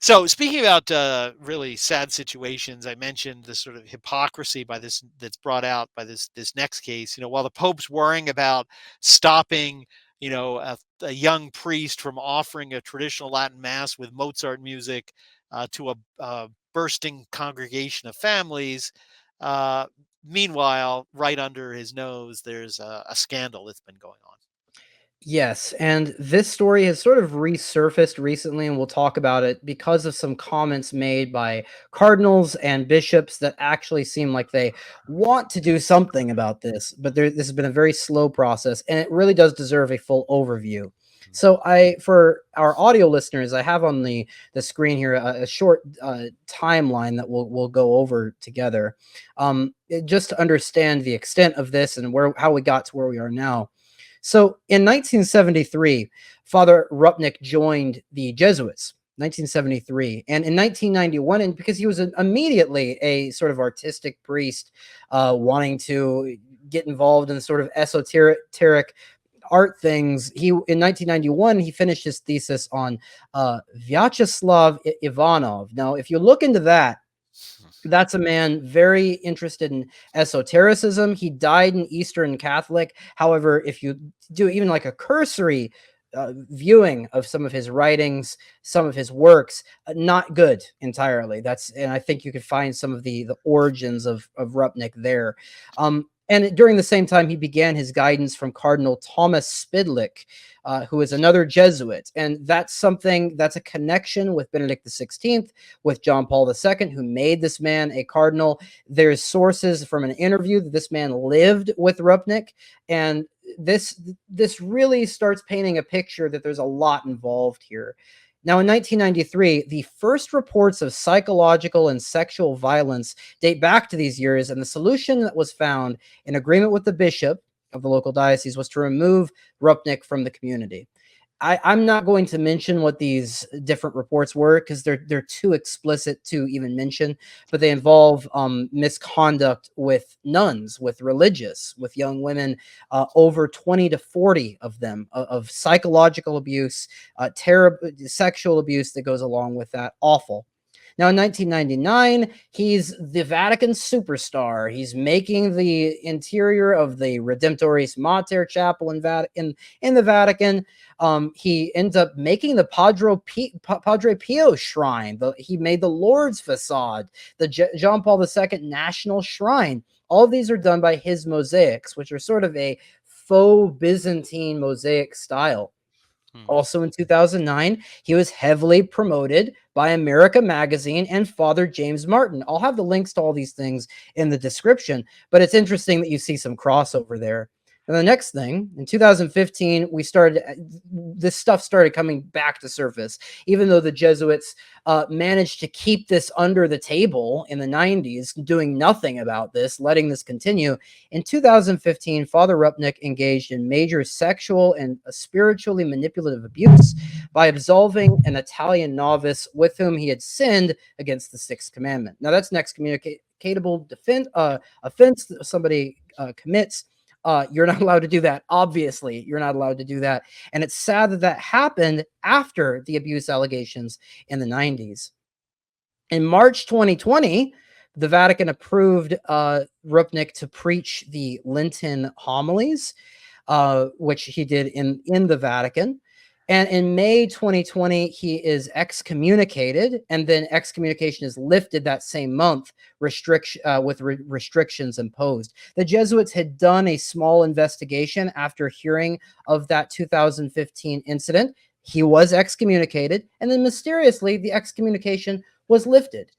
So speaking about really sad situations, I mentioned the sort of hypocrisy by this that's brought out by this next case. While the Pope's worrying about stopping, a young priest from offering a traditional Latin mass with Mozart music to a bursting congregation of families. Uh, Meanwhile, right under his nose, there's a scandal that's been going on. Yes, and this story has sort of resurfaced recently, and we'll talk about it because of some comments made by cardinals and bishops that actually seem like they want to do something about this, but this has been a very slow process, and it really does deserve a full overview. So, for our audio listeners, I have on the screen here a short timeline that we'll go over together, just to understand the extent of this and how we got to where we are now. So in 1973, Father Rupnik joined the Jesuits. 1973, and in 1991, and because he was immediately a sort of artistic priest, wanting to get involved in sort of esoteric art things, in 1991 he finished his thesis on Vyacheslav Ivanov. Now, if you look into that, that's a man very interested in esotericism. He died an Eastern Catholic. However, if you do even like a cursory viewing of some of his writings, some of his works, not good entirely. And I think you could find some of the origins of Rupnik there. And during the same time, he began his guidance from Cardinal Thomas Spidlick, who is another Jesuit. And that's a connection with Benedict XVI, with John Paul II, who made this man a cardinal. There's sources from an interview that this man lived with Rupnik. And this really starts painting a picture that there's a lot involved here. Now, in 1993, the first reports of psychological and sexual violence date back to these years, and the solution that was found in agreement with the bishop of the local diocese was to remove Rupnik from the community. I'm not going to mention what these different reports were because they're too explicit to even mention, but they involve misconduct with nuns, with religious, with young women, over 20 to 40 of them, of psychological abuse, terrible sexual abuse that goes along with that. Awful. Now, in 1999, he's the Vatican superstar. He's making the interior of the Redemptoris Mater Chapel in the Vatican. He ends up making the Padre Pio shrine. He made the Lourdes facade, the John Paul II National Shrine. All of these are done by his mosaics, which are sort of a faux Byzantine mosaic style. Also in 2009, he was heavily promoted by America Magazine and Father James Martin. I'll have the links to all these things in the description, but it's interesting that you see some crossover there. And the next thing, in 2015, this stuff started coming back to surface, even though the Jesuits managed to keep this under the table in the 90s, doing nothing about this, letting this continue. In 2015, Father Rupnik engaged in major sexual and spiritually manipulative abuse by absolving an Italian novice with whom he had sinned against the Sixth Commandment. Now, that's an excommunicatable offense that somebody commits. You're not allowed to do that. Obviously, you're not allowed to do that. And it's sad that happened after the abuse allegations in the 90s. In March 2020, the Vatican approved Rupnik to preach the Lenten homilies, which he did in the Vatican. And in May 2020, he is excommunicated, and then excommunication is lifted that same month, with restrictions imposed. The Jesuits had done a small investigation after hearing of that 2015 incident. He was excommunicated, and then mysteriously, the excommunication was lifted.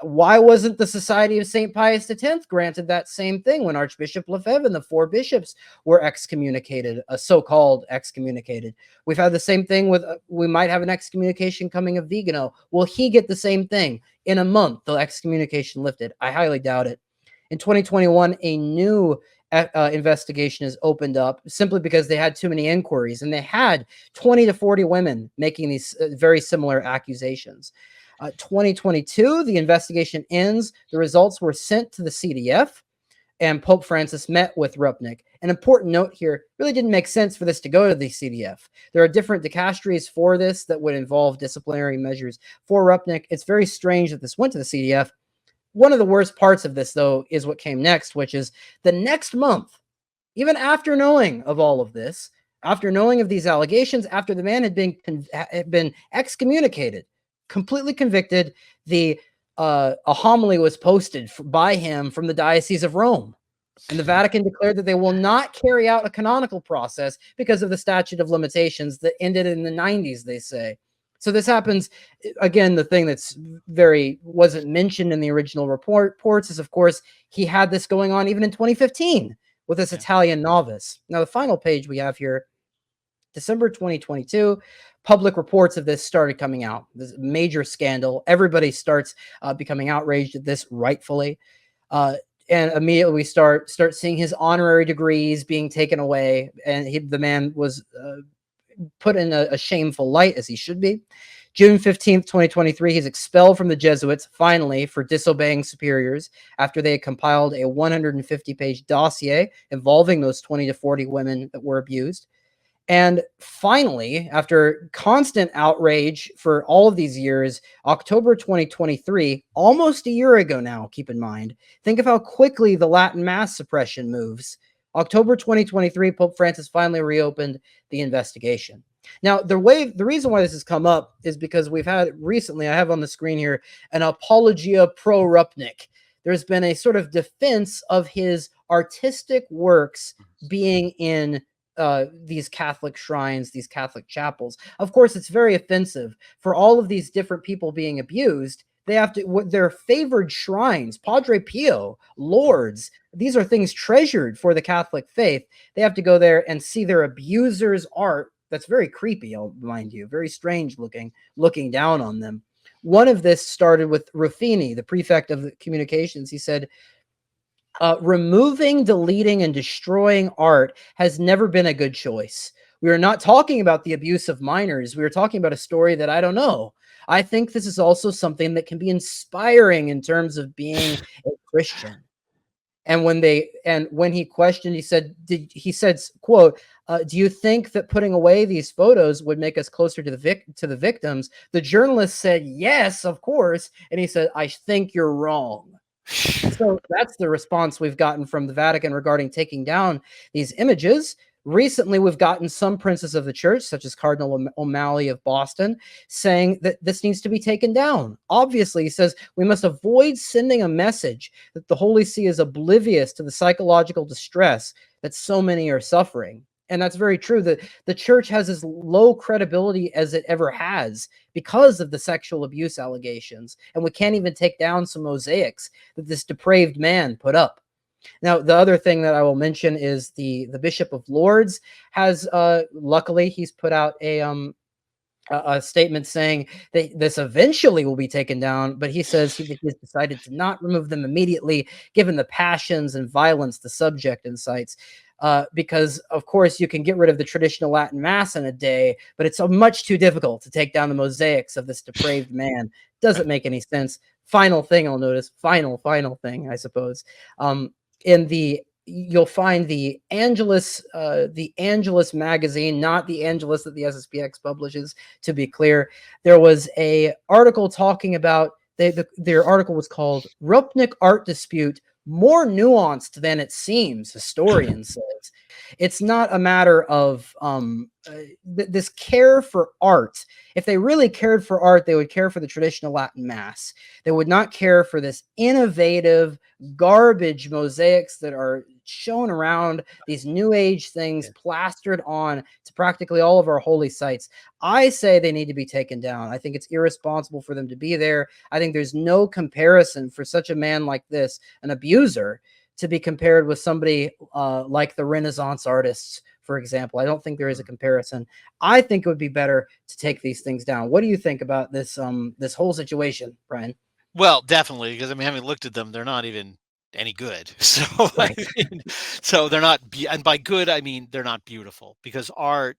Why wasn't the Society of St. Pius X granted that same thing when Archbishop Lefebvre and the 4 bishops were excommunicated, so-called excommunicated? We've had the same thing with, we might have an excommunication coming of Vigano. Will he get the same thing? In a month, the excommunication lifted. I highly doubt it. In 2021, a new investigation is opened up simply because they had too many inquiries, and they had 20 to 40 women making these very similar accusations. 2022, the investigation ends. The results were sent to the CDF, and Pope Francis met with Rupnik. An important note here, really didn't make sense for this to go to the CDF. There are different dicasteries for this that would involve disciplinary measures for Rupnik. It's very strange that this went to the CDF. One of the worst parts of this, though, is what came next, which is the next month, even after knowing of all of this, after knowing of these allegations, after the man had been excommunicated, completely convicted, a homily was posted by him from the Diocese of Rome. And the Vatican declared that they will not carry out a canonical process because of the statute of limitations that ended in the 90s, they say. So this happens, again, the thing that's wasn't mentioned in the original reports is, of course, he had this going on even in 2015 with this Italian novice. Now, the final page we have here, December 2022, public reports of this started coming out. This major scandal. Everybody starts becoming outraged at this, rightfully. And immediately we start seeing his honorary degrees being taken away, and the man was put in a shameful light, as he should be. June 15th, 2023, he's expelled from the Jesuits, finally, for disobeying superiors after they had compiled a 150-page dossier involving those 20 to 40 women that were abused. And finally, after constant outrage for all of these years, October 2023, almost a year ago now, keep in mind, think of how quickly the Latin Mass suppression moves. October 2023, Pope Francis finally reopened the investigation. Now, the reason why this has come up is because we've had recently, I have on the screen here, an apologia pro Rupnik. There's been a sort of defense of his artistic works being in these Catholic shrines, these Catholic chapels. Of course, it's very offensive for all of these different people being abused. They have to, their favored shrines, Padre Pio, Lourdes, these are things treasured for the Catholic faith. They have to go there and see their abusers' art. That's very creepy, I'll mind you, very strange looking down on them. One of this started with Ruffini, the prefect of the communications. He said, removing, deleting, and destroying art has never been a good choice. We are not talking about the abuse of minors. We are talking about a story that I don't know. I think this is also something that can be inspiring in terms of being a Christian. And when he questioned, he said, quote, do you think that putting away these photos would make us closer to the victims? The journalist said, yes, of course. And he said, I think you're wrong. So that's the response we've gotten from the Vatican regarding taking down these images. Recently, we've gotten some princes of the church, such as Cardinal O'Malley of Boston, saying that this needs to be taken down. Obviously, he says we must avoid sending a message that the Holy See is oblivious to the psychological distress that so many are suffering. And that's very true. That the church has as low credibility as it ever has because of the sexual abuse allegations. And we can't even take down some mosaics that this depraved man put up. Now, the other thing that I will mention is the Bishop of Lourdes has, luckily, he's put out a statement saying that this eventually will be taken down, but he says he's decided to not remove them immediately, given the passions and violence the subject incites. Because, of course, you can get rid of the traditional Latin Mass in a day, but it's much too difficult to take down the mosaics of this depraved man. Doesn't make any sense. Final thing I'll notice, final thing, I suppose. You'll find the Angelus magazine, not the Angelus that the SSPX publishes, to be clear. There was a article talking about, their article was called Rupnik Art Dispute, More Nuanced Than It Seems, historian says. It's not a matter of this care for art. If they really cared for art, they would care for the traditional Latin Mass. They would not care for this innovative garbage mosaics that are shown around, these new age things plastered on to practically all of our holy sites. I say they need to be taken down. I think it's irresponsible for them to be there. I think there's no comparison for such a man like this, an abuser, to be compared with somebody like the Renaissance artists, for example. I don't think there is a comparison. I think it would be better to take these things down. What do you think about this this whole situation, Brian? Well, definitely, because I mean, having looked at them, they're not even any good. So, Right. I mean, so they're not, and by good, I mean they're not beautiful, because art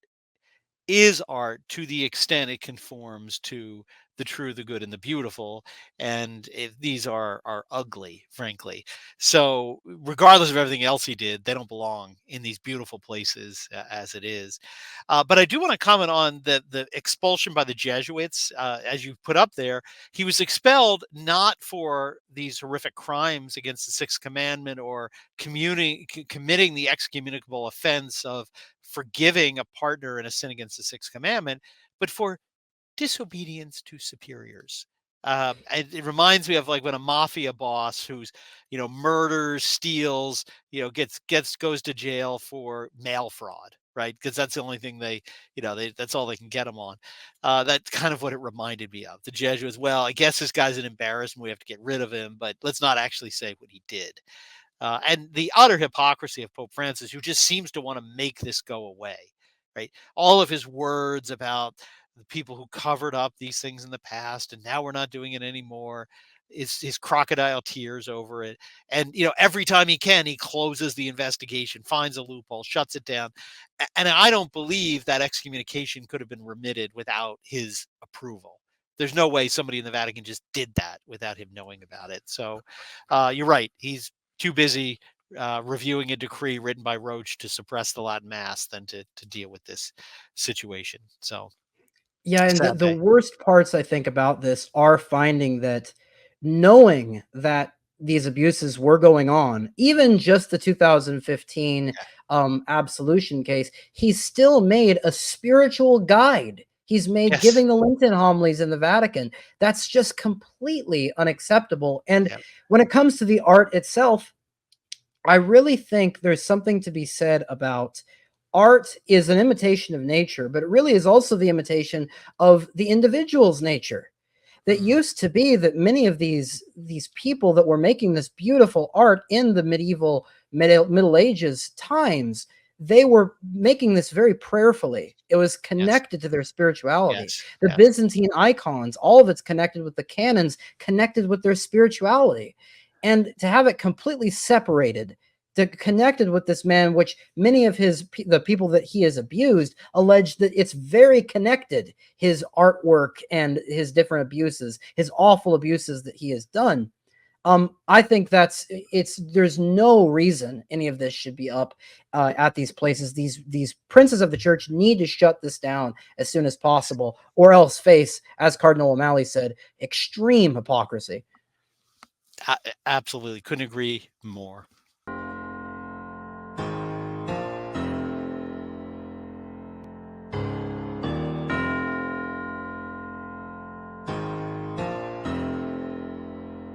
is art to the extent it conforms to the true, the good, and the beautiful, and these are ugly, frankly. So, regardless of everything else he did, they don't belong in these beautiful places as it is. But I do want to comment on the expulsion by the Jesuits, as you put up there. He was expelled not for these horrific crimes against the Sixth Commandment or committing the excommunicable offense of forgiving a partner in a sin against the Sixth Commandment, but for disobedience to superiors. And it reminds me of like when a mafia boss who's, murders, steals, goes to jail for mail fraud, right? Because that's the only thing that's all they can get him on. That's kind of what it reminded me of. The Jesuits. Well, I guess this guy's an embarrassment. We have to get rid of him, but let's not actually say what he did. And the utter hypocrisy of Pope Francis, who just seems to want to make this go away, right? All of his words about the people who covered up these things in the past, and now we're not doing it anymore. Is his crocodile tears over it, and every time he can, he closes the investigation, finds a loophole, shuts it down, and I don't believe that excommunication could have been remitted without his approval. There's no way somebody in the Vatican just did that without him knowing about it. So, you're right. He's too busy reviewing a decree written by Roach to suppress the Latin Mass than to deal with this situation. So Yeah, and the sad the day. worst parts I think about this are finding that knowing that these abuses were going on, even just the 2015 Yeah. absolution case, he still made a spiritual guide. He's made Yes. giving the Lenten homilies in the Vatican. That's just completely unacceptable. And Yeah. when it comes to the art itself, I really think there's something to be said about art is an imitation of nature, but it really is also the imitation of the individual's nature. That Mhm. used to be that many of these people that were making this beautiful art in the medieval Middle Ages times, they were making this very prayerfully. It was Yes. connected to their spirituality. Yes. The Yes. Byzantine icons, all of it's connected with the canons, connected with their spirituality. And to have it completely separated, connected with this man, which many of the people that he has abused allege that it's very connected, his artwork and his different abuses, his awful abuses that he has done. I think there's no reason any of this should be up at these places. These princes of the church need to shut this down as soon as possible, or else face, as Cardinal O'Malley said, extreme hypocrisy. Absolutely. Couldn't agree more.